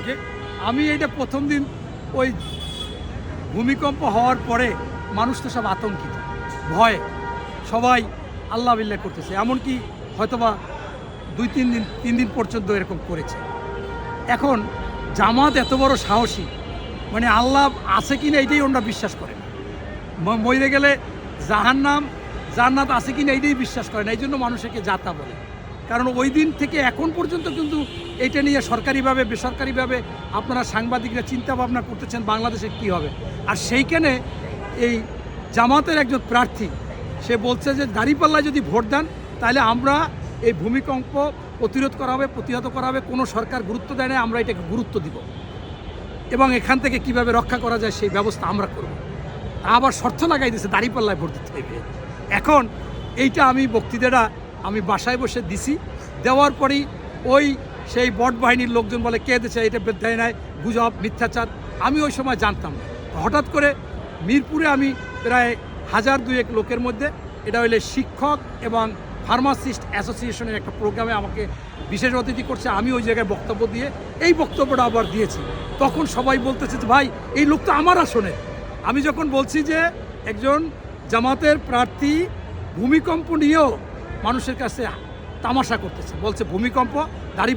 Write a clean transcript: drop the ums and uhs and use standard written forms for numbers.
থেকে। আমি এইটা প্রথম দিন ওই ভূমিকম্প হওয়ার পরে মানুষ তো সব আতঙ্কিত, ভয়ে সবাই আল্লাহ বিল্লাহ করতেছে, এমনকি হয়তোবা 3 দিন পর্যন্ত এরকম করেছে। এখন জামাত এত বড় সাহসী, মানে আল্লাহ আছে কিনা এইটাই ওনারা বিশ্বাস করে না, মরে গেলে জাহান্নাম জান্নাত আছে কিনা এইটাই বিশ্বাস করে না, এই জন্য মানুষকে জাতা বলে। কারণ ওই দিন থেকে এখন পর্যন্ত কিন্তু এইটা নিয়ে সরকারিভাবে বেসরকারিভাবে আপনারা সাংবাদিকরা চিন্তা ভাবনা করতেছেন বাংলাদেশে কী হবে। আর সেইখানে এই জামাতের একজন প্রার্থী সে বলছে যে দাঁড়িপাল্লায় যদি ভোট দেন তাহলে আমরা এই ভূমিকম্প প্রতিরোধ করা হবে, প্রতিহত করা হবে, কোনো সরকার গুরুত্ব দেয় না, আমরা এটাকে গুরুত্ব দিব এবং এখান থেকে কিভাবে রক্ষা করা যায় সেই ব্যবস্থা আমরা করব। আবার শর্ত লাগাই দিয়েছে দাঁড়িপাল্লায় ভোট দিতে হবে। এখন এইটা আমি বক্তৃতাটা আমি বাসায় বসে দিছি, দেওয়ার পরেই ওই সেই বট বাহিনীর লোকজন বলে কে দিচ্ছে, এটা দেয় নাই, গুজব, মিথ্যাচার। আমি ওই সময় জানতাম না। হঠাৎ করে মিরপুরে আমি প্রায় 1000-2 লোকের মধ্যে, এটা হইলে শিক্ষক এবং ফার্মাসিস্ট অ্যাসোসিয়েশনের একটা প্রোগ্রামে আমাকে বিশেষ অতিথি করছে, আমি ওই জায়গায় বক্তব্য দিয়ে এই বক্তব্যটা আবার দিয়েছি। তখন সবাই বলতেছে যে ভাই এই লোক তো আমার আসনে। আমি যখন বলছি যে একজন জামাতের প্রার্থী ভূমিকম্প নিয়েও মানুষের কাছে তামাশা করতেছে, বলছে ভূমিকম্প দাঁড়ি